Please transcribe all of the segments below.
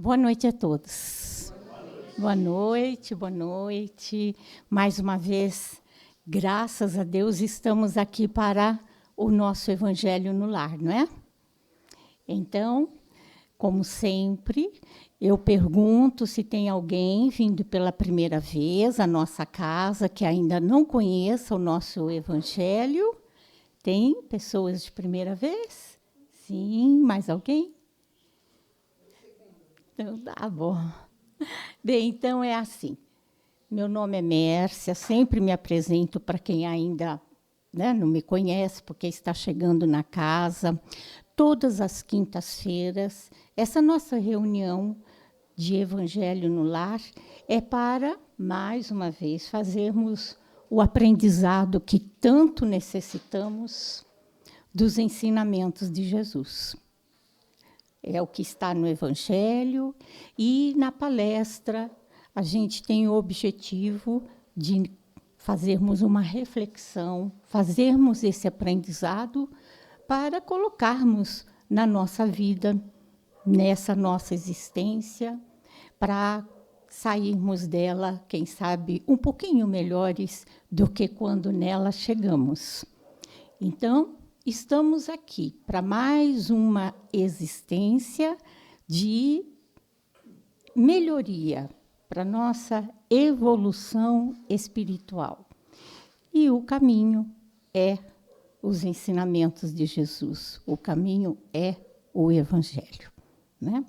Boa noite a todos. Boa noite, boa noite. Mais uma vez, graças a Deus, estamos aqui para o nosso Evangelho no Lar, não é? Então, como sempre, eu pergunto se tem alguém vindo pela primeira vez à nossa casa que ainda não conheça o nosso Evangelho. Tem pessoas de primeira vez? Sim, mais alguém? Então, tá bom. Bem, então é assim. Meu nome é Mércia, sempre me apresento para quem ainda não me conhece, porque está chegando na casa. Todas as quintas-feiras, essa nossa reunião de Evangelho no Lar é para, mais uma vez, fazermos o aprendizado que tanto necessitamos dos ensinamentos de Jesus. É o que está no Evangelho, e na palestra a gente tem o objetivo de fazermos uma reflexão, fazermos esse aprendizado para colocarmos na nossa vida, nessa nossa existência, para sairmos dela, quem sabe, um pouquinho melhores do que quando nela chegamos. Então, estamos aqui para mais uma existência de melhoria, para nossa evolução espiritual. E o caminho é os ensinamentos de Jesus. O caminho é o Evangelho, né?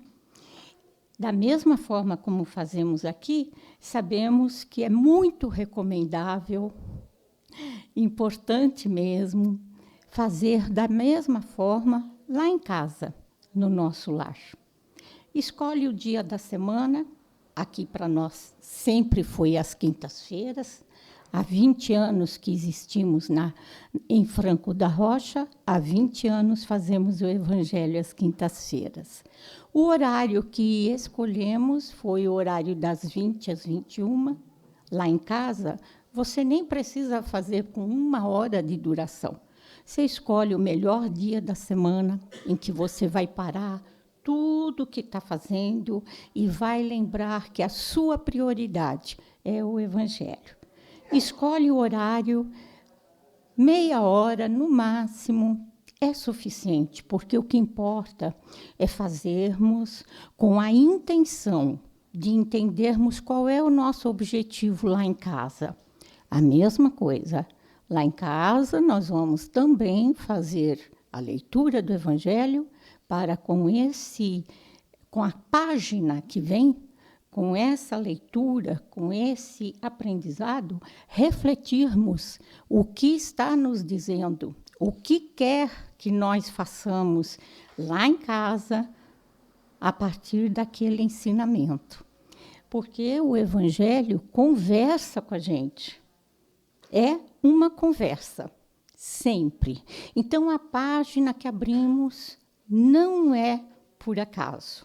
Da mesma forma como fazemos aqui, sabemos que é muito recomendável, importante mesmo, fazer da mesma forma lá em casa, no nosso lar. Escolhe o dia da semana, aqui para nós sempre foi às quintas-feiras. Há 20 anos que existimos em Franco da Rocha, há 20 anos fazemos o Evangelho às quintas-feiras. O horário que escolhemos foi o horário das 20 às 21. Lá em casa, você nem precisa fazer com 1 hora de duração. Você escolhe o melhor dia da semana em que você vai parar tudo o que está fazendo e vai lembrar que a sua prioridade é o Evangelho. Escolhe o horário, meia hora no máximo, é suficiente, porque o que importa é fazermos com a intenção de entendermos qual é o nosso objetivo lá em casa. A mesma coisa. Lá em casa, nós vamos também fazer a leitura do Evangelho para, com a página que vem, com essa leitura, com esse aprendizado, refletirmos o que está nos dizendo, o que quer que nós façamos lá em casa, a partir daquele ensinamento. Porque o Evangelho conversa com a gente. É uma conversa, sempre. Então, a página que abrimos não é por acaso.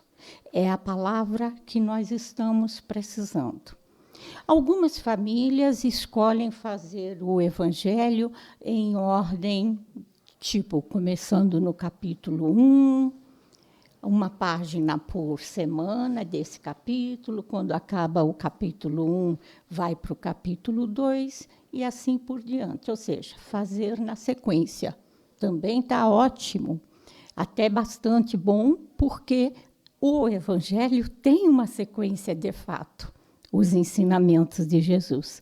É a palavra que nós estamos precisando. Algumas famílias escolhem fazer o Evangelho em ordem, tipo, começando no capítulo 1, uma página por semana desse capítulo. Quando acaba o capítulo 1, vai para o capítulo 2, e assim por diante. Ou seja, fazer na sequência. Também está ótimo, até bastante bom, porque o Evangelho tem uma sequência de fato, os ensinamentos de Jesus.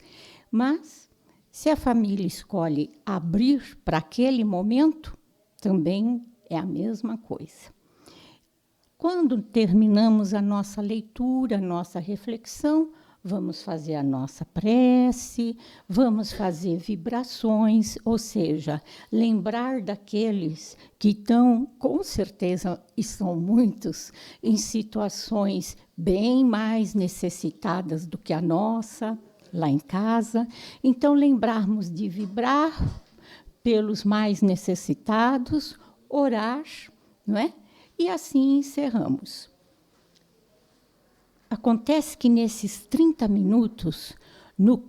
Mas, se a família escolhe abrir para aquele momento, também é a mesma coisa. Quando terminamos a nossa leitura, a nossa reflexão, vamos fazer a nossa prece, vamos fazer vibrações, ou seja, lembrar daqueles que estão, com certeza, e são muitos, em situações bem mais necessitadas do que a nossa, lá em casa. Então, lembrarmos de vibrar pelos mais necessitados, orar, não é? E assim encerramos. Acontece que nesses 30 minutos, no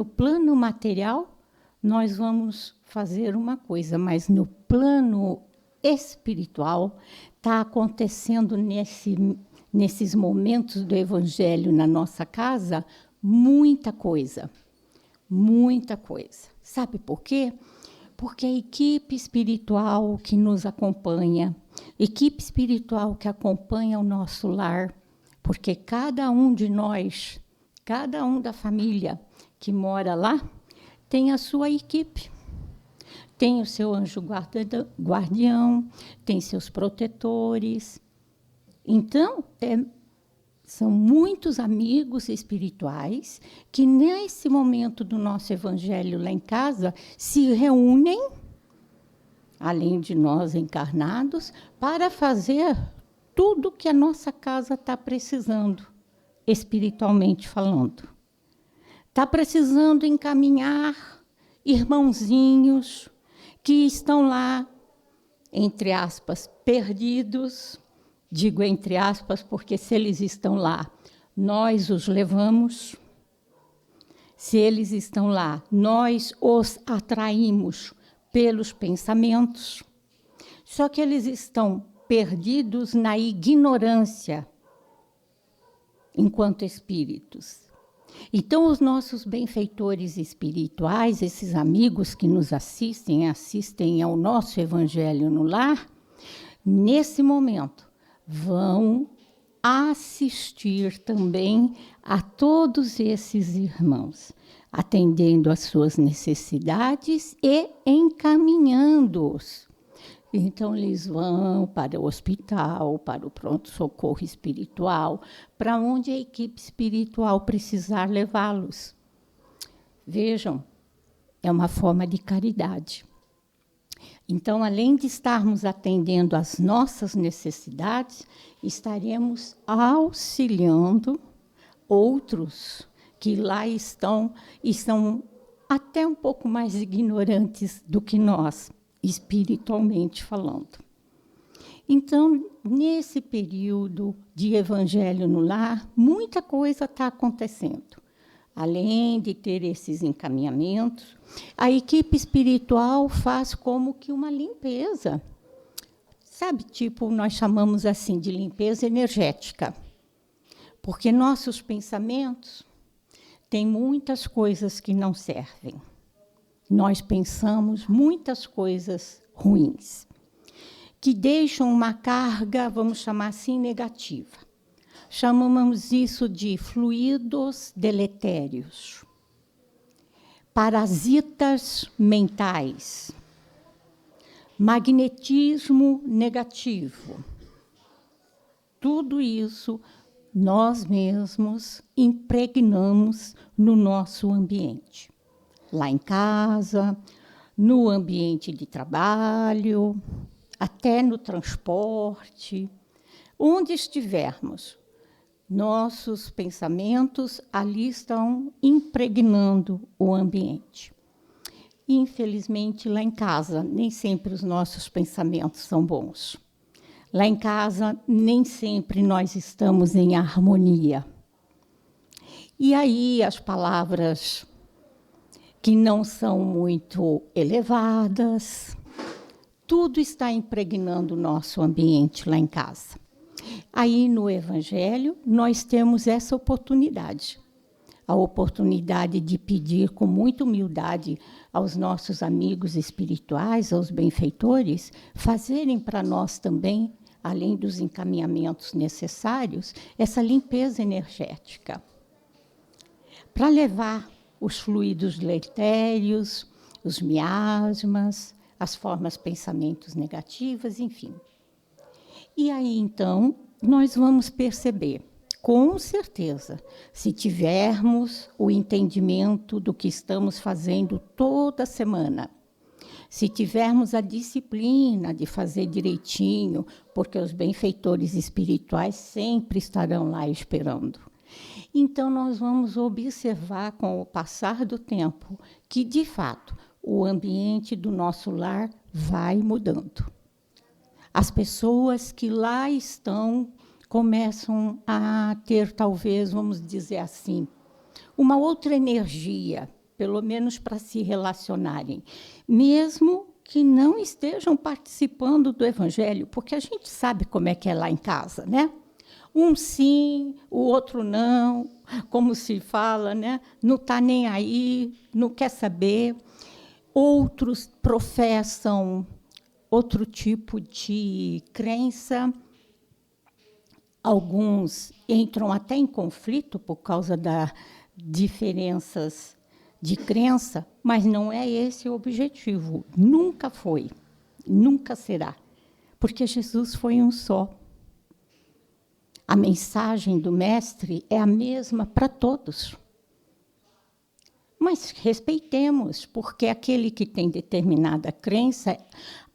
plano material, nós vamos fazer uma coisa, mas no plano espiritual está acontecendo nesses momentos do Evangelho na nossa casa, muita coisa. Muita coisa. Sabe por quê? Porque a equipe espiritual que nos acompanha, equipe espiritual que acompanha o nosso lar, porque cada um de nós, cada um da família que mora lá, tem a sua equipe. Tem o seu anjo guardião, tem seus protetores. Então, são muitos amigos espirituais que, nesse momento do nosso evangelho lá em casa, se reúnem, além de nós encarnados, para fazer tudo que a nossa casa está precisando, espiritualmente falando. Está precisando encaminhar irmãozinhos que estão lá, entre aspas, perdidos. Digo entre aspas, porque se eles estão lá, nós os levamos. Se eles estão lá, nós os atraímos pelos pensamentos. Só que eles estão perdidos na ignorância, enquanto espíritos. Então, os nossos benfeitores espirituais, esses amigos que nos assistem ao nosso Evangelho no lar, nesse momento, vão assistir também a todos esses irmãos, atendendo às suas necessidades e encaminhando-os. Então, eles vão para o hospital, para o pronto-socorro espiritual, para onde a equipe espiritual precisar levá-los. Vejam, é uma forma de caridade. Então, além de estarmos atendendo às nossas necessidades, estaremos auxiliando outros que lá estão até um pouco mais ignorantes do que nós, espiritualmente falando. Então, nesse período de Evangelho no lar, muita coisa está acontecendo. Além de ter esses encaminhamentos, a equipe espiritual faz como que uma limpeza. Sabe, tipo, nós chamamos assim de limpeza energética. Porque nossos pensamentos têm muitas coisas que não servem. Nós pensamos muitas coisas ruins, que deixam uma carga, vamos chamar assim, negativa. Chamamos isso de fluidos deletérios, parasitas mentais, magnetismo negativo. Tudo isso nós mesmos impregnamos no nosso ambiente. Lá em casa, no ambiente de trabalho, até no transporte, onde estivermos, nossos pensamentos ali estão impregnando o ambiente. Infelizmente, lá em casa, nem sempre os nossos pensamentos são bons. Lá em casa, nem sempre nós estamos em harmonia. E aí, as palavras que não são muito elevadas, tudo está impregnando o nosso ambiente lá em casa. Aí, no Evangelho, nós temos essa oportunidade. A oportunidade de pedir com muita humildade aos nossos amigos espirituais, aos benfeitores, fazerem para nós também, além dos encaminhamentos necessários, essa limpeza energética. Para levar os fluidos deletérios, os miasmas, as formas pensamentos negativas, enfim. E aí, então, nós vamos perceber, com certeza, se tivermos o entendimento do que estamos fazendo toda semana, se tivermos a disciplina de fazer direitinho, porque os benfeitores espirituais sempre estarão lá esperando. Então, nós vamos observar, com o passar do tempo, que, de fato, o ambiente do nosso lar vai mudando. As pessoas que lá estão começam a ter, talvez, vamos dizer assim, uma outra energia, pelo menos para se relacionarem, mesmo que não estejam participando do Evangelho, porque a gente sabe como é que é lá em casa, né? Um sim, o outro não, como se fala, né? Não está nem aí, não quer saber. Outros professam outro tipo de crença. Alguns entram até em conflito por causa das diferenças de crença, mas não é esse o objetivo. Nunca foi, nunca será, porque Jesus foi um só. A mensagem do Mestre é a mesma para todos. Mas respeitemos, porque aquele que tem determinada crença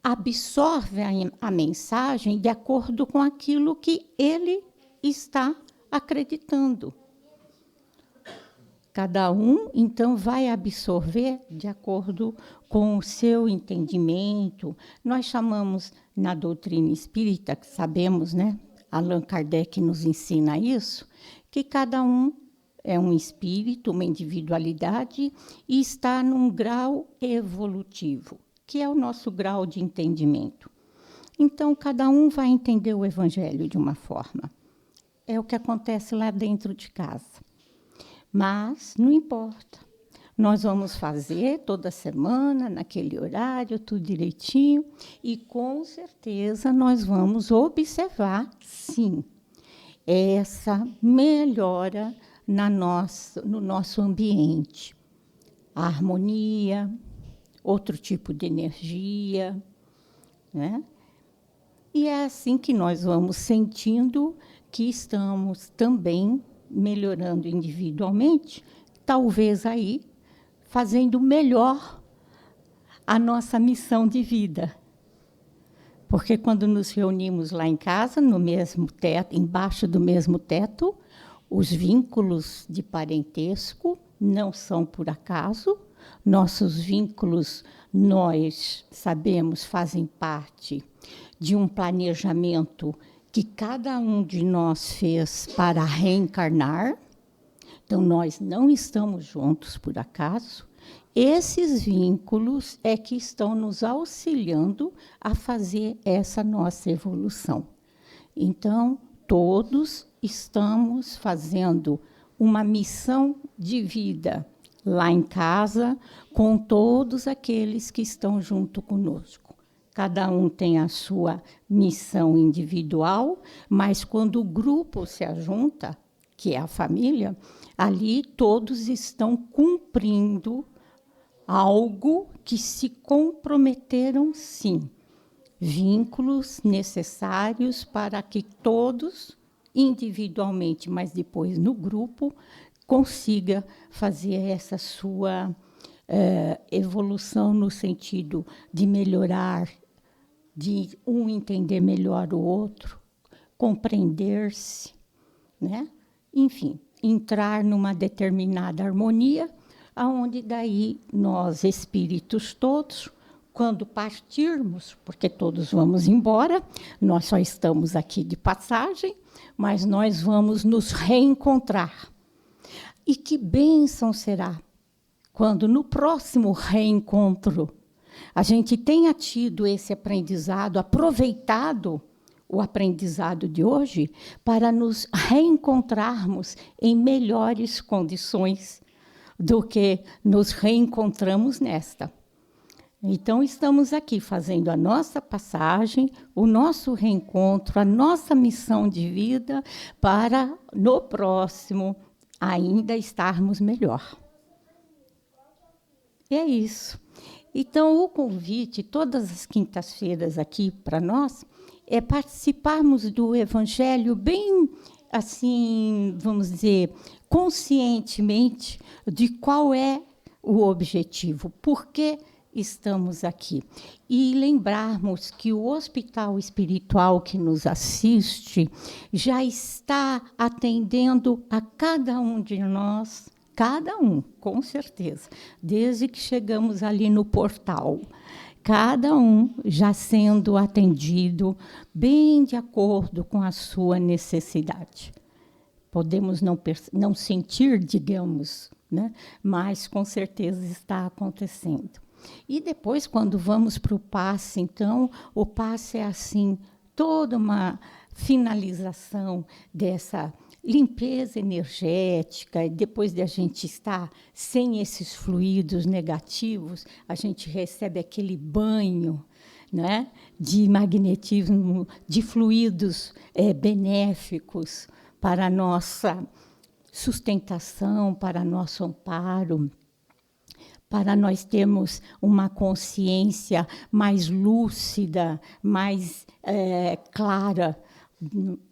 absorve a mensagem de acordo com aquilo que ele está acreditando. Cada um, então, vai absorver de acordo com o seu entendimento. Nós chamamos, na doutrina espírita, que sabemos, né? Allan Kardec nos ensina isso, que cada um é um espírito, uma individualidade, e está num grau evolutivo, que é o nosso grau de entendimento. Então, cada um vai entender o Evangelho de uma forma. É o que acontece lá dentro de casa. Mas não importa. Nós vamos fazer toda semana, naquele horário, tudo direitinho, e com certeza nós vamos observar, sim, essa melhora no nosso ambiente. A harmonia, outro tipo de energia, né? E é assim que nós vamos sentindo que estamos também melhorando individualmente, talvez aí fazendo melhor a nossa missão de vida. Porque quando nos reunimos lá em casa, no mesmo teto, embaixo do mesmo teto, os vínculos de parentesco não são por acaso. Nossos vínculos, nós sabemos, fazem parte de um planejamento que cada um de nós fez para reencarnar. Então, nós não estamos juntos por acaso. Esses vínculos é que estão nos auxiliando a fazer essa nossa evolução. Então, todos estamos fazendo uma missão de vida lá em casa com todos aqueles que estão junto conosco. Cada um tem a sua missão individual, mas quando o grupo se ajunta, que é a família, ali todos estão cumprindo algo que se comprometeram, sim. Vínculos necessários para que todos, individualmente, mas depois no grupo, consiga fazer essa sua evolução no sentido de melhorar, de um entender melhor o outro, compreender-se, né? Enfim, entrar numa determinada harmonia, aonde daí nós, espíritos todos, quando partirmos, porque todos vamos embora, nós só estamos aqui de passagem, mas nós vamos nos reencontrar. E que bênção será quando no próximo reencontro a gente tenha tido esse aprendizado, aproveitado o aprendizado de hoje para nos reencontrarmos em melhores condições do que nos reencontramos nesta. Então, estamos aqui fazendo a nossa passagem, o nosso reencontro, a nossa missão de vida, para, no próximo, ainda estarmos melhor. E é isso. Então, o convite, todas as quintas-feiras aqui para nós, é participarmos do Evangelho bem, assim, vamos dizer, conscientemente de qual é o objetivo, por que estamos aqui. E lembrarmos que o hospital espiritual que nos assiste já está atendendo a cada um de nós, cada um, com certeza, desde que chegamos ali no portal. Cada um já sendo atendido bem de acordo com a sua necessidade. Podemos não sentir, digamos, né? Mas com certeza está acontecendo. E depois, quando vamos para o passe, então, o passe é assim, toda uma finalização dessa limpeza energética, e depois de a gente estar sem esses fluidos negativos, a gente recebe aquele banho, né, de magnetismo, de fluidos benéficos para a nossa sustentação, para nosso amparo, para nós termos uma consciência mais lúcida, mais clara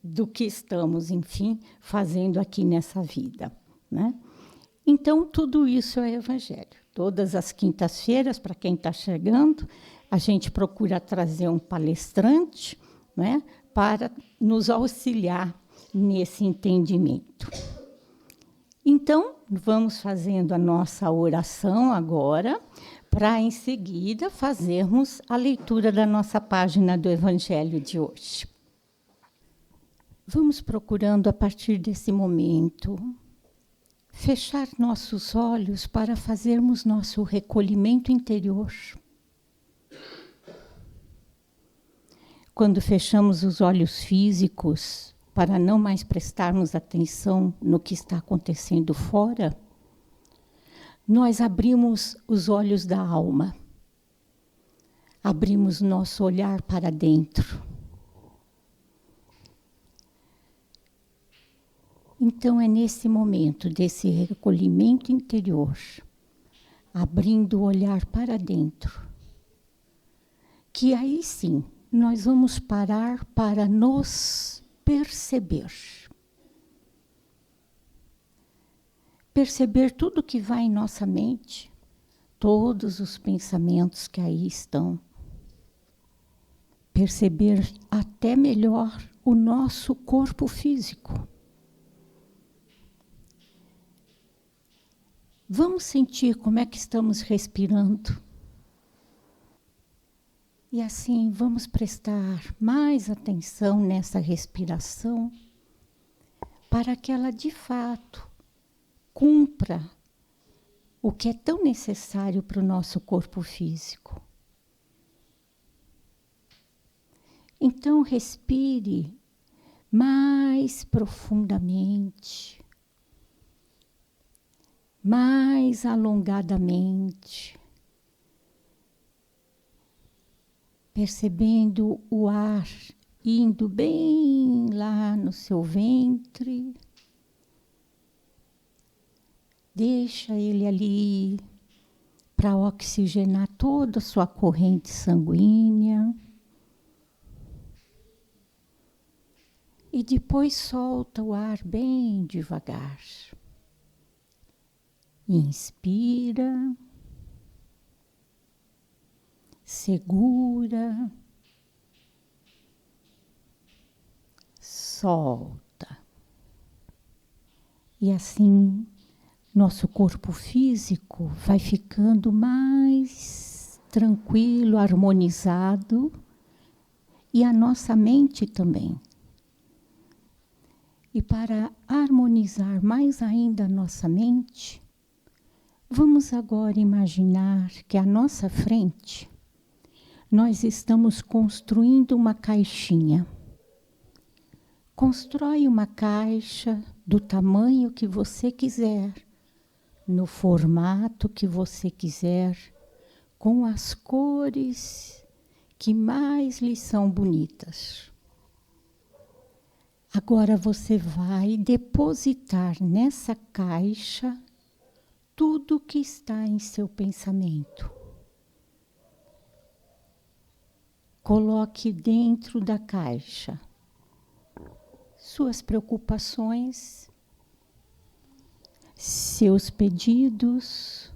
do que estamos, enfim, fazendo aqui nessa vida, né? Então, tudo isso é Evangelho. Todas as quintas-feiras, para quem está chegando, a gente procura trazer um palestrante, né, para nos auxiliar nesse entendimento. Então, vamos fazendo a nossa oração agora, para em seguida fazermos a leitura da nossa página do Evangelho de hoje. Vamos procurando, a partir desse momento, fechar nossos olhos para fazermos nosso recolhimento interior. Quando fechamos os olhos físicos, para não mais prestarmos atenção no que está acontecendo fora, nós abrimos os olhos da alma, abrimos nosso olhar para dentro. Então, é nesse momento desse recolhimento interior, abrindo o olhar para dentro, que aí sim nós vamos parar para nos perceber. Perceber tudo que vai em nossa mente, todos os pensamentos que aí estão. Perceber até melhor o nosso corpo físico. Vamos sentir como é que estamos respirando. E assim, vamos prestar mais atenção nessa respiração para que ela, de fato, cumpra o que é tão necessário para o nosso corpo físico. Então, respire mais profundamente, mais alongadamente, percebendo o ar indo bem lá no seu ventre. Deixa ele ali para oxigenar toda a sua corrente sanguínea. E depois solta o ar bem devagar. Inspira. Segura. Solta. E assim, nosso corpo físico vai ficando mais tranquilo, harmonizado, e a nossa mente também. E para harmonizar mais ainda a nossa mente, vamos agora imaginar que à nossa frente nós estamos construindo uma caixinha. Constrói uma caixa do tamanho que você quiser, no formato que você quiser, com as cores que mais lhe são bonitas. Agora você vai depositar nessa caixa tudo que está em seu pensamento. Coloque dentro da caixa suas preocupações, seus pedidos.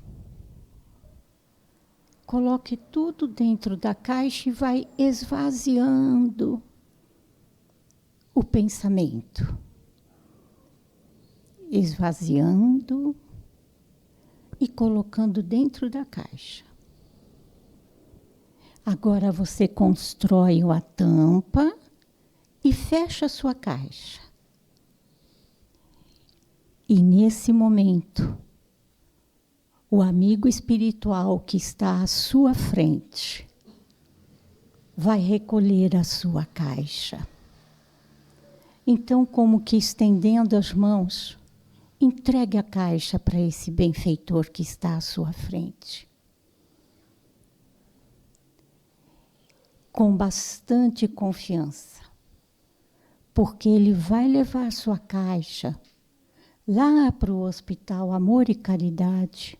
Coloque tudo dentro da caixa e vai esvaziando o pensamento. Esvaziando e colocando dentro da caixa. Agora você constrói a tampa e fecha a sua caixa. E nesse momento, o amigo espiritual que está à sua frente vai recolher a sua caixa. Então, como que estendendo as mãos, entregue a caixa para esse benfeitor que está à sua frente. Com bastante confiança, porque ele vai levar sua caixa lá para o Hospital Amor e Caridade,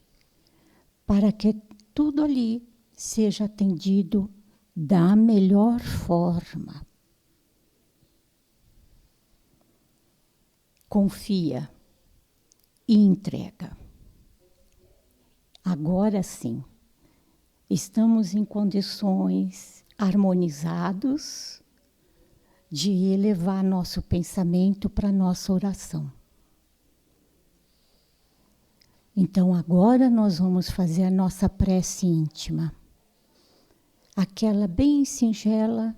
para que tudo ali seja atendido da melhor forma. Confia e entrega. Agora sim, estamos em condições harmonizados de elevar nosso pensamento para nossa oração. Então agora nós vamos fazer a nossa prece íntima. Aquela bem singela,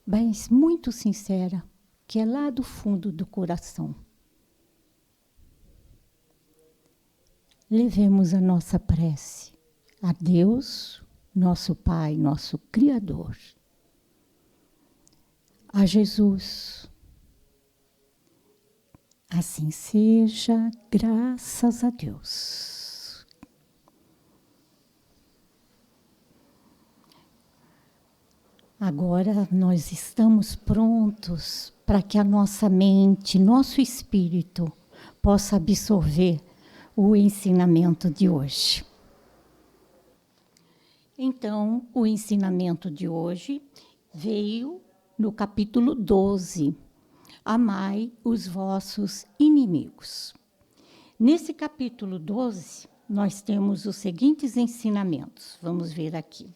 mas muito sincera, que é lá do fundo do coração. Levemos a nossa prece a Deus, nosso Pai, nosso Criador. A Jesus. Assim seja, graças a Deus. Agora nós estamos prontos para que a nossa mente, nosso espírito, possa absorver o ensinamento de hoje. Então, o ensinamento de hoje veio no capítulo 12. Amai os vossos inimigos. Nesse capítulo 12, nós temos os seguintes ensinamentos. Vamos ver aqui.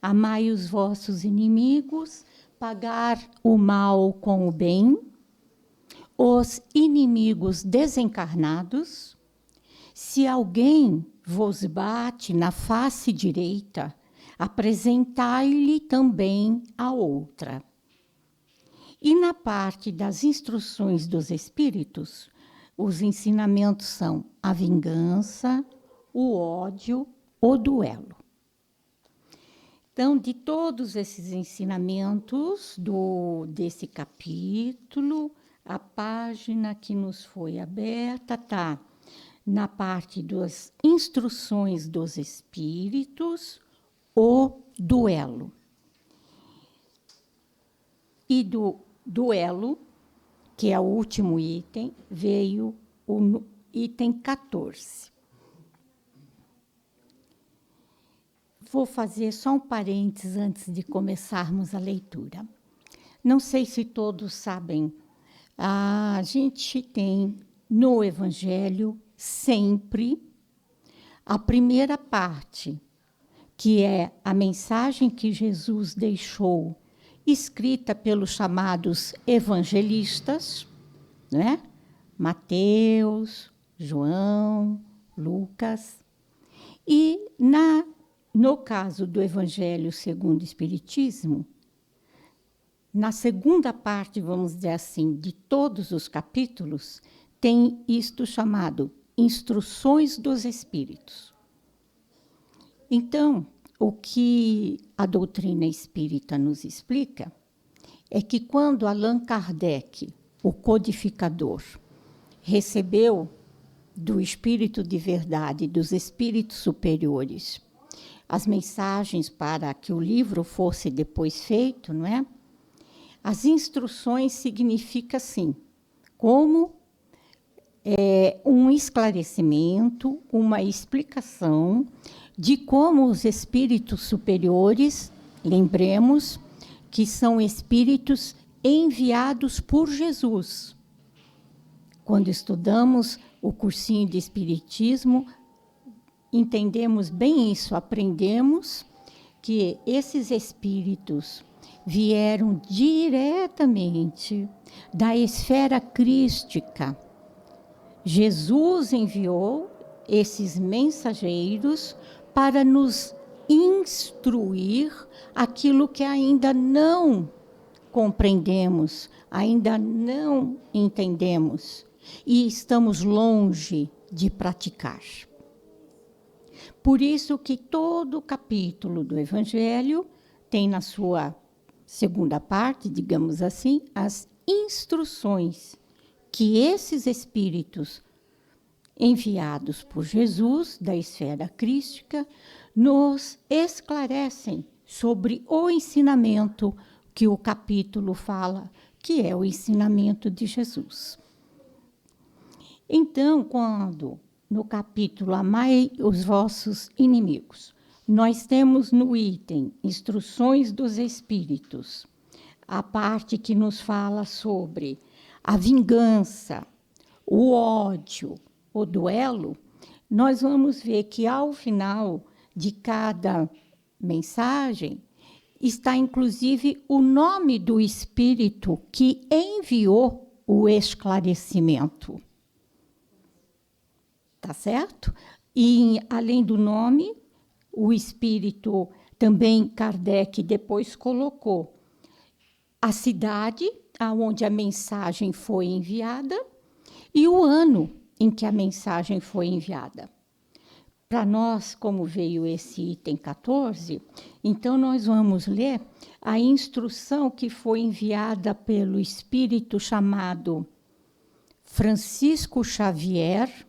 Amai os vossos inimigos, pagar o mal com o bem, os inimigos desencarnados. Se alguém vos bate na face direita, apresentai-lhe também a outra. E na parte das instruções dos espíritos, os ensinamentos são a vingança, o ódio, o duelo. Então, de todos esses ensinamentos desse capítulo, a página que nos foi aberta está na parte das instruções dos espíritos, o duelo. E do duelo, que é o último item, veio o item 14. Vou fazer só um parênteses antes de começarmos a leitura. Não sei se todos sabem, a gente tem no Evangelho sempre a primeira parte, que é a mensagem que Jesus deixou, escrita pelos chamados evangelistas, né? Mateus, João, Lucas. E no caso do Evangelho segundo o Espiritismo, na segunda parte, vamos dizer assim, de todos os capítulos, tem isto chamado Instruções dos Espíritos. Então, o que a doutrina espírita nos explica é que quando Allan Kardec, o codificador, recebeu do Espírito de Verdade, dos Espíritos Superiores, as mensagens para que o livro fosse depois feito, não é? As instruções significa, assim, como um esclarecimento, uma explicação de como os espíritos superiores, lembremos que são espíritos enviados por Jesus. Quando estudamos o cursinho de Espiritismo, entendemos bem isso, aprendemos que esses espíritos vieram diretamente da esfera crística. Jesus enviou esses mensageiros para nos instruir aquilo que ainda não compreendemos, ainda não entendemos e estamos longe de praticar. Por isso que todo o capítulo do Evangelho tem na sua segunda parte, digamos assim, as instruções que esses espíritos enviados por Jesus, da esfera crística, nos esclarecem sobre o ensinamento que o capítulo fala, que é o ensinamento de Jesus. Então, quando no capítulo Amai os vossos inimigos, nós temos no item Instruções dos Espíritos, a parte que nos fala sobre a vingança, o ódio, o duelo, nós vamos ver que ao final de cada mensagem está inclusive o nome do espírito que enviou o esclarecimento. Tá certo? E, além do nome, o espírito também, Kardec depois colocou a cidade aonde a mensagem foi enviada e o ano em que a mensagem foi enviada. Para nós, como veio esse item 14, então nós vamos ler a instrução que foi enviada pelo espírito chamado Francisco Xavier,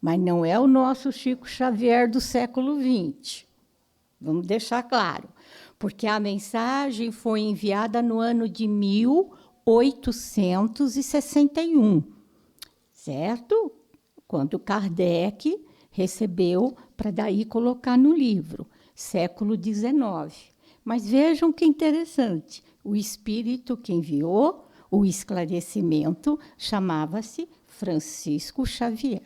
mas não é o nosso Chico Xavier do século XX. Vamos deixar claro, porque a mensagem foi enviada no ano de 1861, certo? Quando Kardec recebeu, para daí colocar no livro, século XIX. Mas vejam que interessante, o espírito que enviou o esclarecimento chamava-se Francisco Xavier.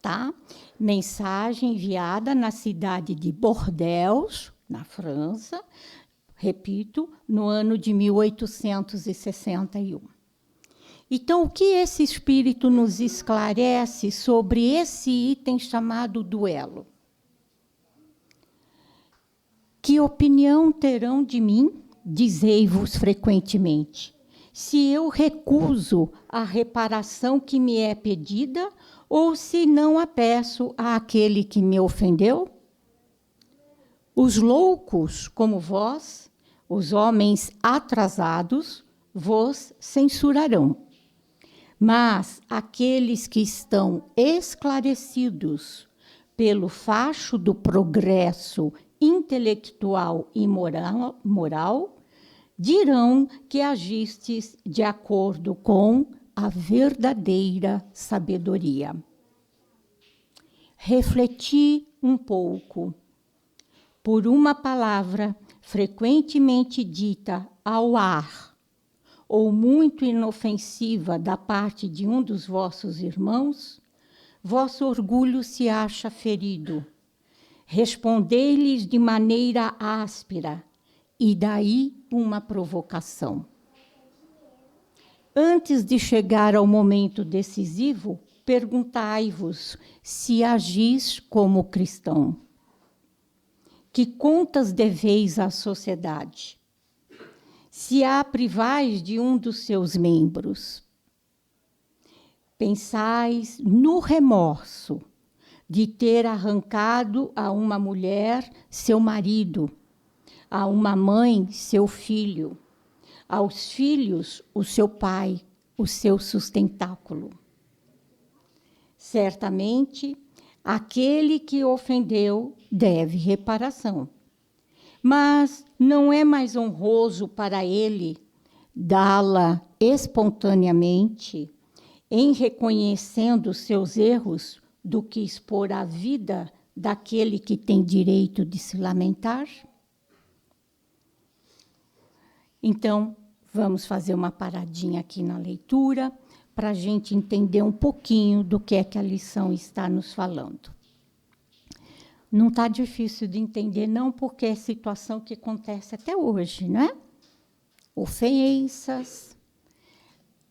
Tá? Mensagem enviada na cidade de Bordeaux, na França, repito, no ano de 1861. Então, o que esse espírito nos esclarece sobre esse item chamado duelo? Que opinião terão de mim, dizei-vos frequentemente, se eu recuso a reparação que me é pedida ou se não a peço àquele que me ofendeu? Os loucos, como vós, os homens atrasados, vos censurarão. Mas aqueles que estão esclarecidos pelo facho do progresso intelectual e moral dirão que agistes de acordo com a verdadeira sabedoria. Refleti um pouco. Por uma palavra frequentemente dita ao ar, ou muito inofensiva da parte de um dos vossos irmãos, vosso orgulho se acha ferido. Respondei-lhes de maneira áspera, e daí uma provocação. Antes de chegar ao momento decisivo, perguntai-vos se agis como cristão. Que contas deveis à sociedade? Se a privais de um dos seus membros, pensais no remorso de ter arrancado a uma mulher seu marido, a uma mãe seu filho, aos filhos o seu pai, o seu sustentáculo. Certamente, aquele que ofendeu deve reparação. Mas não é mais honroso para ele dá-la espontaneamente, em reconhecendo seus erros, do que expor a vida daquele que tem direito de se lamentar? Então, vamos fazer uma paradinha aqui na leitura, para a gente entender um pouquinho do que é que a lição está nos falando. Não está difícil de entender, não, porque é situação que acontece até hoje, não é? Ofensas,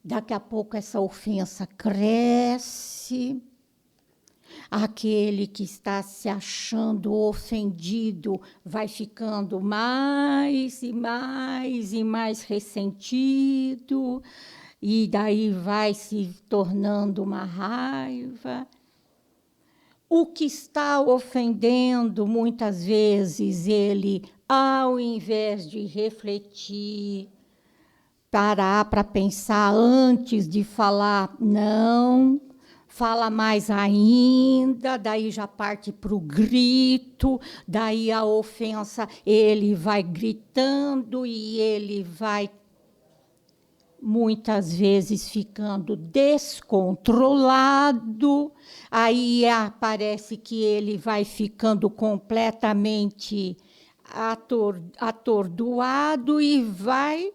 daqui a pouco essa ofensa cresce, aquele que está se achando ofendido vai ficando mais e mais e mais ressentido, e daí vai se tornando uma raiva. O que está ofendendo, muitas vezes, ele, ao invés de refletir, parar para pensar antes de falar, não, fala mais ainda, daí já parte para o grito, daí a ofensa, ele vai gritando e ele vai muitas vezes ficando descontrolado, aí parece que ele vai ficando completamente atordoado e vai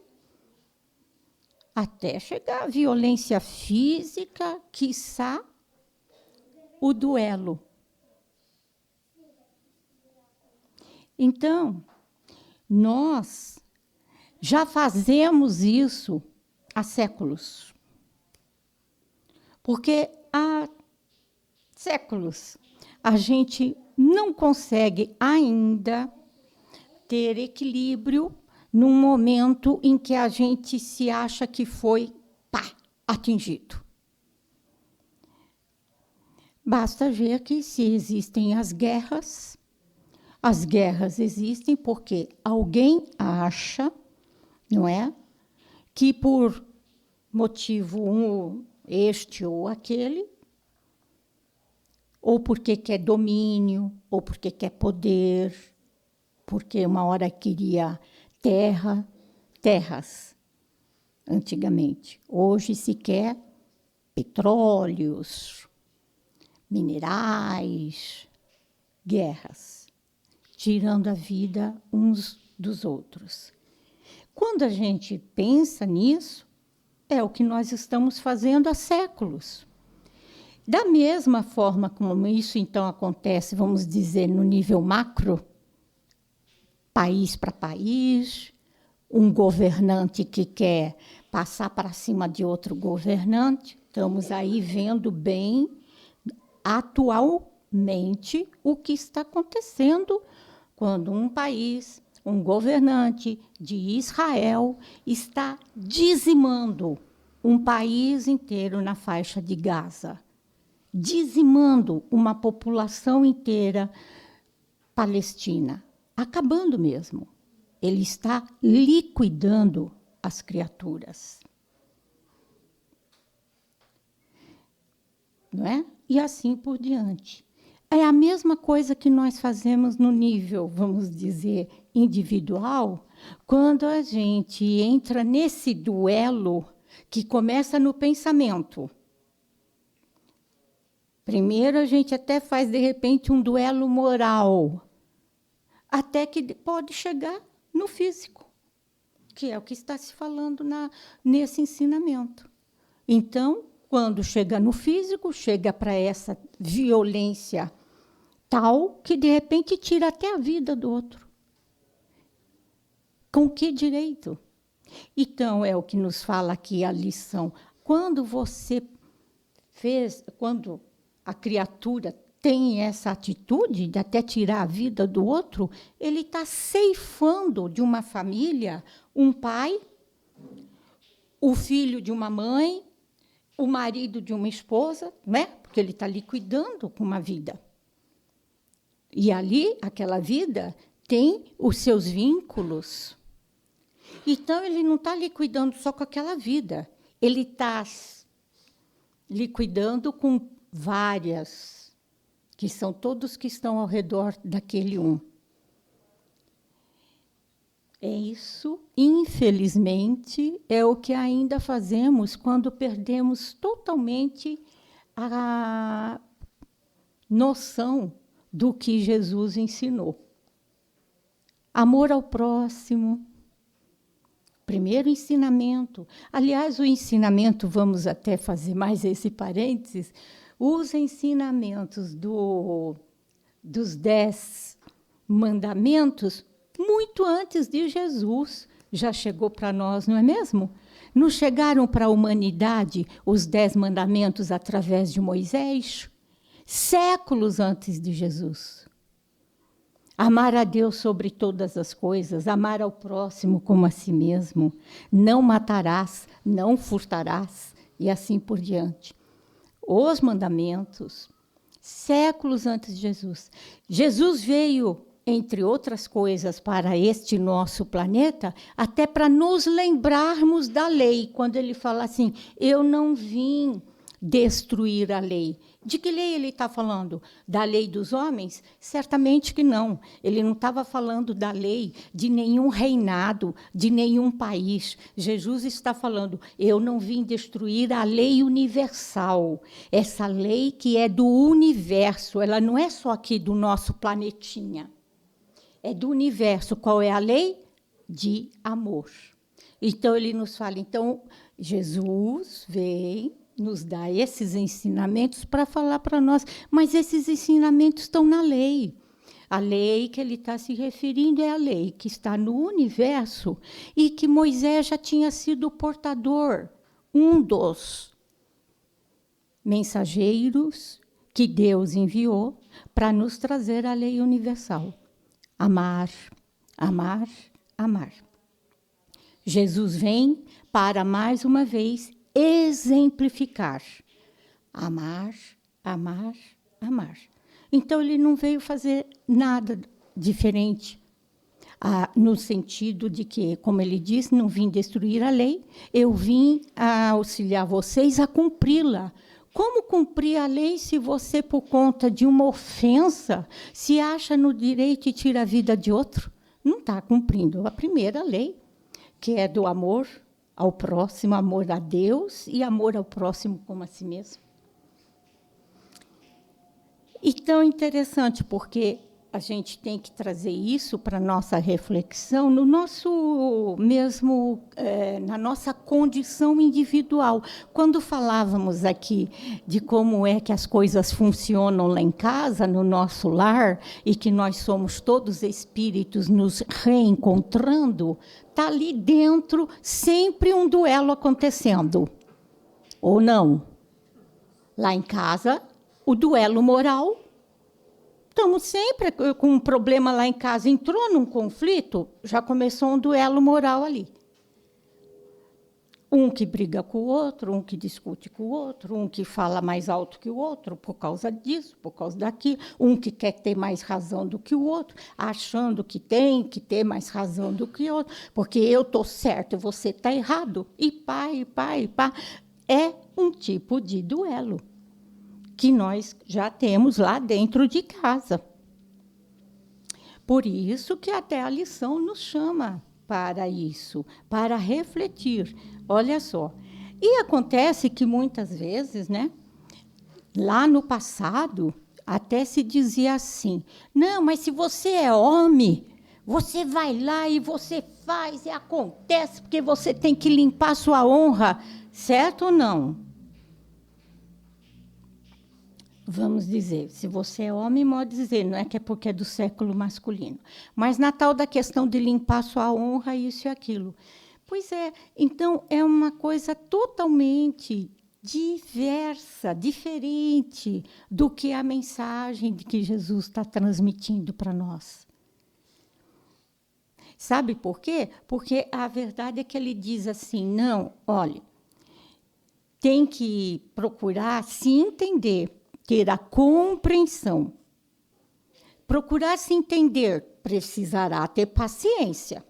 até chegar à violência física, quiçá o duelo. Então, nós já fazemos isso há séculos. Porque há séculos a gente não consegue ainda ter equilíbrio num momento em que a gente se acha que foi, atingido. Basta ver que se existem as guerras existem porque alguém acha, não é, que por motivo este ou aquele, ou porque quer domínio, ou porque quer poder, porque uma hora queria terras, antigamente. Hoje se quer petróleos, minerais, guerras, tirando a vida uns dos outros. Quando a gente pensa nisso, é o que nós estamos fazendo há séculos. Da mesma forma como isso, então, acontece, vamos dizer, no nível macro, país para país, um governante que quer passar para cima de outro governante, estamos aí vendo bem, atualmente, o que está acontecendo quando um país, um governante de Israel está dizimando um país inteiro na faixa de Gaza, dizimando uma população inteira palestina, acabando mesmo. Ele está liquidando as criaturas. Não é? E assim por diante. É a mesma coisa que nós fazemos no nível, vamos dizer, individual, quando a gente entra nesse duelo que começa no pensamento. Primeiro, a gente até faz, de repente, um duelo moral, até que pode chegar no físico, que é o que está se falando nesse ensinamento. Então, quando chega no físico, chega para essa violência tal que, de repente, tira até a vida do outro. Com que direito? Então, é o que nos fala aqui a lição. Quando a criatura tem essa atitude de até tirar a vida do outro, ele está ceifando de uma família um pai, o filho de uma mãe, o marido de uma esposa, né? Porque ele está liquidando com uma vida. E ali, aquela vida, tem os seus vínculos. Então, ele não está liquidando só com aquela vida. Ele está liquidando com várias, que são todos que estão ao redor daquele um. É isso, infelizmente, é o que ainda fazemos quando perdemos totalmente a noção do que Jesus ensinou. Amor ao próximo. Primeiro ensinamento. Aliás, o ensinamento, vamos até fazer mais esse parênteses, os ensinamentos dos 10 mandamentos, muito antes de Jesus, já chegou para nós, não é mesmo? Não chegaram para a humanidade os 10 mandamentos através de Moisés? Séculos antes de Jesus. Amar a Deus sobre todas as coisas, amar ao próximo como a si mesmo, não matarás, não furtarás, e assim por diante. Os mandamentos, séculos antes de Jesus. Jesus veio entre outras coisas, para este nosso planeta, até para nos lembrarmos da lei, quando ele fala assim, eu não vim destruir a lei. De que lei ele está falando? Da lei dos homens? Certamente que não. Ele não estava falando da lei de nenhum reinado, de nenhum país. Jesus está falando, eu não vim destruir a lei universal. Essa lei que é do universo, ela não é só aqui do nosso planetinha. É do universo. Qual é a lei? De amor. Então, ele nos fala, então, Jesus vem nos dá esses ensinamentos para falar para nós, mas esses ensinamentos estão na lei. A lei que ele está se referindo é a lei que está no universo e que Moisés já tinha sido o portador, um dos mensageiros que Deus enviou para nos trazer a lei universal. Amar, amar, amar. Jesus vem para, mais uma vez, exemplificar. Amar, amar, amar. Então, ele não veio fazer nada diferente, no sentido de que, como ele diz, não vim destruir a lei, eu vim a auxiliar vocês a cumpri-la. Como cumprir a lei se você, por conta de uma ofensa, se acha no direito e tira a vida de outro? Não está cumprindo a primeira lei, que é do amor ao próximo, amor a Deus e amor ao próximo como a si mesmo. E tão interessante, porque a gente tem que trazer isso para a nossa reflexão no nosso mesmo, na nossa condição individual. Quando falávamos aqui de como é que as coisas funcionam lá em casa, no nosso lar, e que nós somos todos espíritos nos reencontrando, está ali dentro sempre um duelo acontecendo. Ou não? Lá em casa, o duelo moral. Estamos sempre com um problema lá em casa. Entrou num conflito, já começou um duelo moral ali. Um que briga com o outro, um que discute com o outro, um que fala mais alto que o outro por causa disso, por causa daquilo, um que quer ter mais razão do que o outro, achando que tem que ter mais razão do que o outro, porque eu estou certo e você está errado. E pá. É um tipo de duelo que nós já temos lá dentro de casa. Por isso que até a lição nos chama para isso, para refletir. Olha só. E acontece que muitas vezes, né, lá no passado, até se dizia assim, não, mas se você é homem, você vai lá e você faz, e acontece, porque você tem que limpar sua honra, certo ou não? Vamos dizer, se você é homem, pode dizer, não é que é porque é do século masculino. Mas na tal da questão de limpar sua honra, isso e aquilo. Pois é, então é uma coisa totalmente diversa, diferente do que a mensagem de que Jesus está transmitindo para nós. Sabe por quê? Porque a verdade é que ele diz assim, não, olha, tem que procurar se entender, ter a compreensão. Procurar se entender, precisará ter paciência.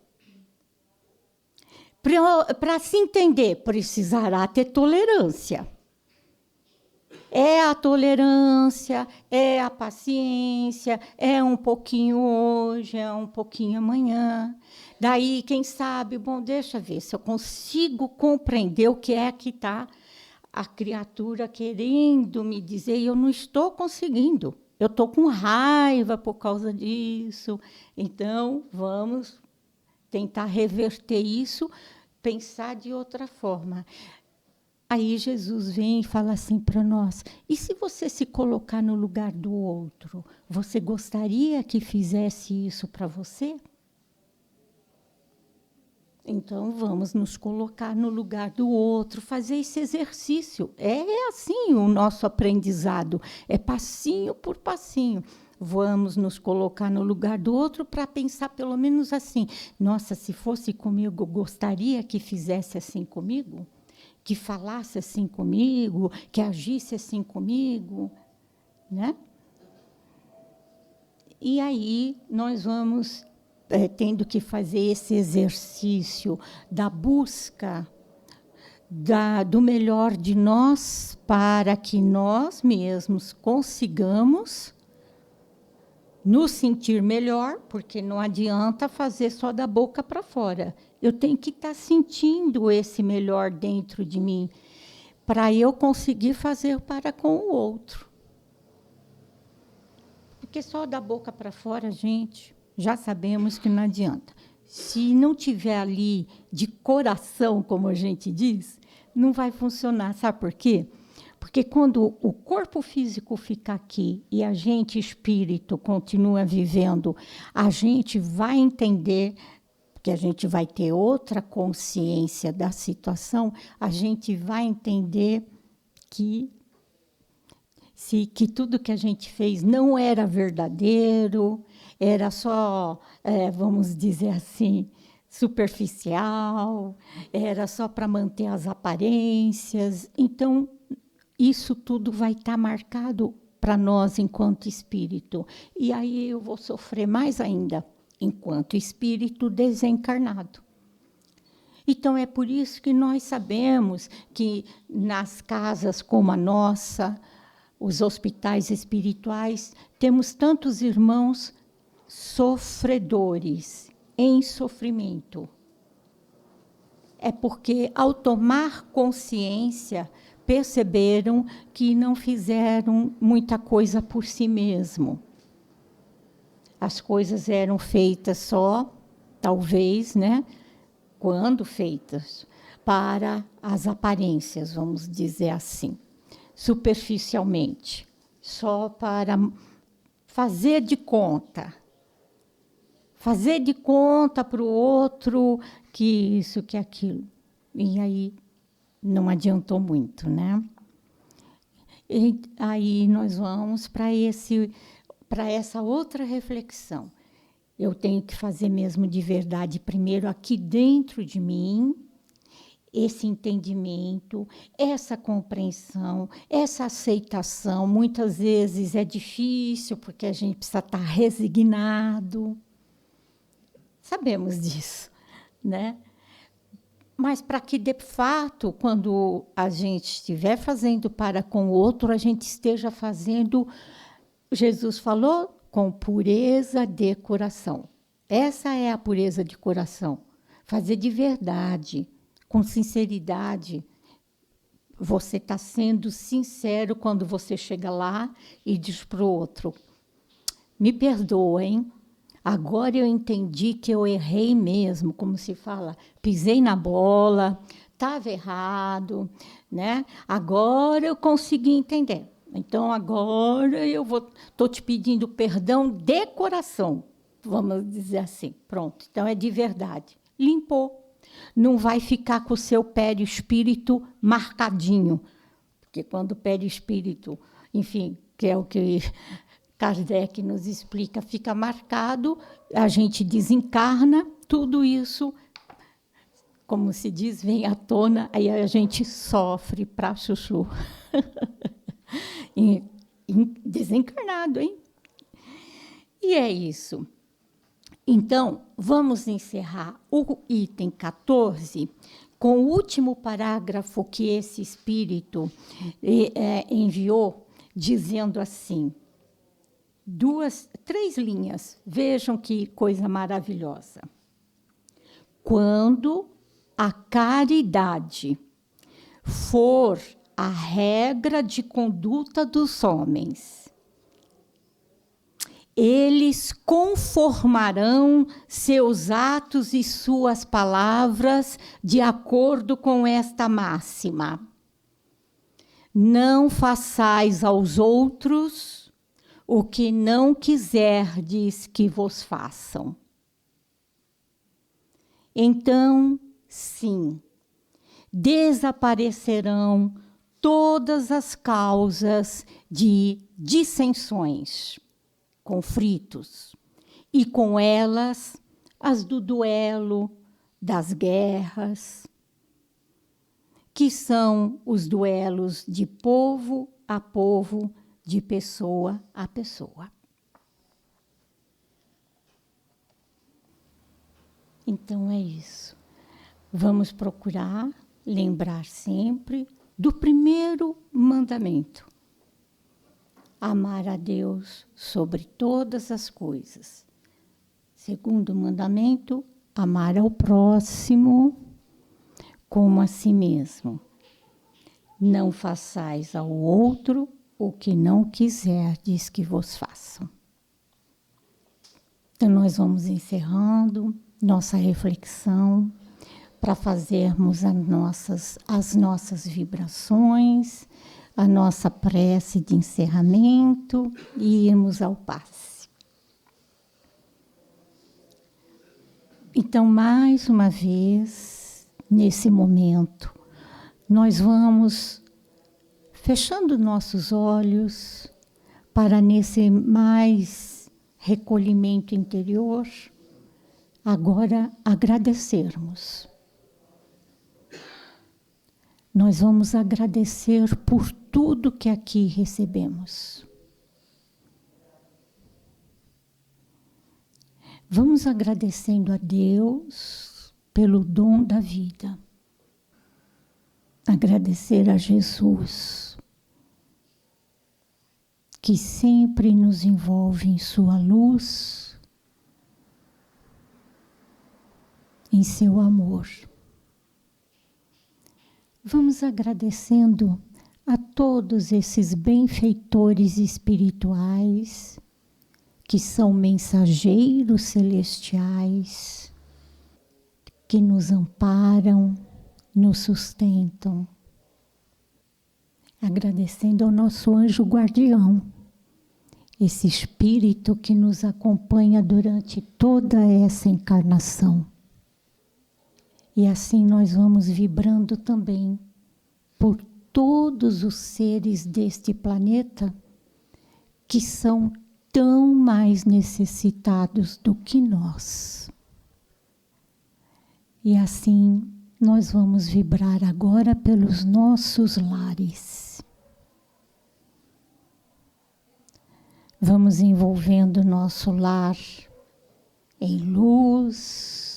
Para se entender, precisará ter tolerância. É a tolerância, é a paciência, é um pouquinho hoje, é um pouquinho amanhã. Daí, quem sabe, bom, deixa eu ver se eu consigo compreender o que é que está a criatura querendo me dizer, e eu não estou conseguindo. Eu estou com raiva por causa disso. Então, vamos tentar reverter isso, pensar de outra forma. Aí Jesus vem e fala assim para nós, e se você se colocar no lugar do outro, você gostaria que fizesse isso para você? Então, vamos nos colocar no lugar do outro, fazer esse exercício. É assim o nosso aprendizado, é passinho por passinho. Vamos nos colocar no lugar do outro para pensar pelo menos assim, nossa, se fosse comigo, gostaria que fizesse assim comigo? Que falasse assim comigo, que agisse assim comigo, né? E aí nós vamos tendo que fazer esse exercício da busca do melhor de nós, para que nós mesmos consigamos nos sentir melhor, porque não adianta fazer só da boca para fora. Eu tenho que estar sentindo esse melhor dentro de mim, para eu conseguir fazer para com o outro. Porque só da boca para fora, gente, já sabemos que não adianta. Se não tiver ali de coração, como a gente diz, não vai funcionar. Sabe por quê? Porque quando o corpo físico fica aqui e a gente, espírito, continua vivendo, a gente vai entender, porque a gente vai ter outra consciência da situação, a gente vai entender que tudo que a gente fez não era verdadeiro, era só, vamos dizer assim, superficial, era só para manter as aparências. Então, isso tudo vai estar marcado para nós enquanto espírito. E aí eu vou sofrer mais ainda, enquanto espírito desencarnado. Então, é por isso que nós sabemos que nas casas como a nossa, os hospitais espirituais, temos tantos irmãos sofredores, em sofrimento. É porque, ao tomar consciência, perceberam que não fizeram muita coisa por si mesmo. As coisas eram feitas só, talvez, né, quando feitas, para as aparências, vamos dizer assim, superficialmente, só para fazer de conta para o outro que isso, que aquilo. E aí não adiantou muito, né? E aí nós vamos para essa outra reflexão. Eu tenho que fazer mesmo de verdade, primeiro aqui dentro de mim, esse entendimento, essa compreensão, essa aceitação. Muitas vezes é difícil, porque a gente precisa estar resignado. Sabemos disso, né? Mas para que, de fato, quando a gente estiver fazendo para com o outro, a gente esteja fazendo, Jesus falou, com pureza de coração. Essa é a pureza de coração. Fazer de verdade, com sinceridade. Você está sendo sincero quando você chega lá e diz para o outro, me perdoem, agora eu entendi que eu errei mesmo, como se fala, pisei na bola, estava errado, né? Agora eu consegui entender. Então, agora eu estou te pedindo perdão de coração, vamos dizer assim. Pronto, então é de verdade. Limpou. Não vai ficar com o seu perispírito marcadinho, porque quando o perispírito, enfim, que é o que Kardec nos explica, fica marcado, a gente desencarna, tudo isso, como se diz, vem à tona, aí a gente sofre para chuchu. Desencarnado, hein? E é isso. Então, vamos encerrar o item 14 com o último parágrafo que esse espírito enviou, dizendo assim, 3 linhas. Vejam que coisa maravilhosa. Quando a caridade for a regra de conduta dos homens, eles conformarão seus atos e suas palavras de acordo com esta máxima. Não façais aos outros o que não quiserdes que vos façam. Então, sim, desaparecerão todas as causas de dissensões, conflitos, e com elas as do duelo, das guerras, que são os duelos de povo a povo, de pessoa a pessoa. Então é isso. Vamos procurar lembrar sempre do primeiro mandamento: amar a Deus sobre todas as coisas. Segundo mandamento, amar ao próximo como a si mesmo. Não façais ao outro o que não quiserdes que vos façam. Então, nós vamos encerrando nossa reflexão para fazermos as nossas vibrações, a nossa prece de encerramento e irmos ao passe. Então, mais uma vez, nesse momento, nós vamos fechando nossos olhos para, nesse mais recolhimento interior, agora agradecermos. Nós vamos agradecer por tudo que aqui recebemos. Vamos agradecendo a Deus pelo dom da vida. Agradecer a Jesus, que sempre nos envolve em sua luz, em seu amor. Vamos agradecendo a todos esses benfeitores espirituais, que são mensageiros celestiais, que nos amparam, nos sustentam. Agradecendo ao nosso anjo guardião, esse espírito que nos acompanha durante toda essa encarnação. E assim nós vamos vibrando também por todos os seres deste planeta que são tão mais necessitados do que nós. E assim nós vamos vibrar agora pelos nossos lares. Vamos envolvendo nosso lar em luz,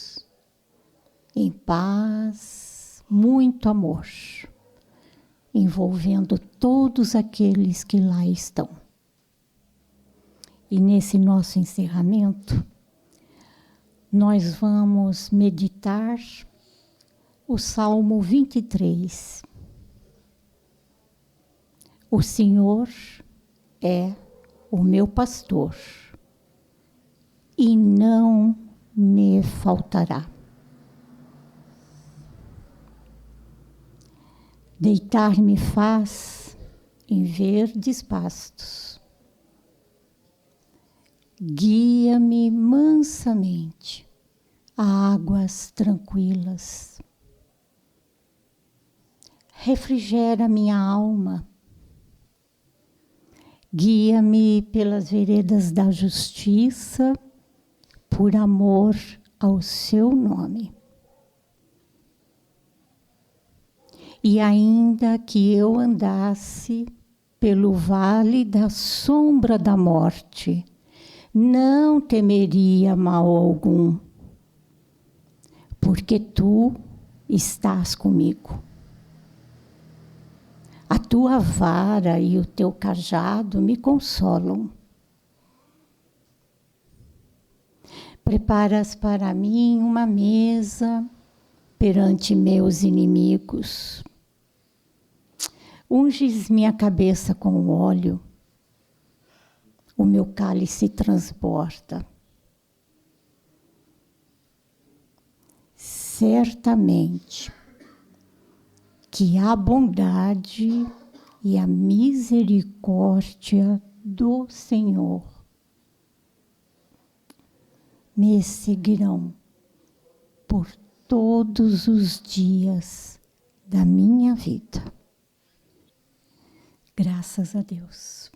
em paz, muito amor, envolvendo todos aqueles que lá estão. E nesse nosso encerramento, nós vamos meditar o Salmo 23. O Senhor é o meu pastor, e não me faltará. Deitar-me faz em verdes pastos. Guia-me mansamente a águas tranquilas. Refrigera minha alma. Guia-me pelas veredas da justiça, por amor ao seu nome. E ainda que eu andasse pelo vale da sombra da morte, não temeria mal algum, porque tu estás comigo. A tua vara e o teu cajado me consolam. Preparas para mim uma mesa perante meus inimigos. Unges minha cabeça com óleo. O meu cálice transborda. Certamente que a bondade e a misericórdia do Senhor me seguirão por todos os dias da minha vida. Graças a Deus.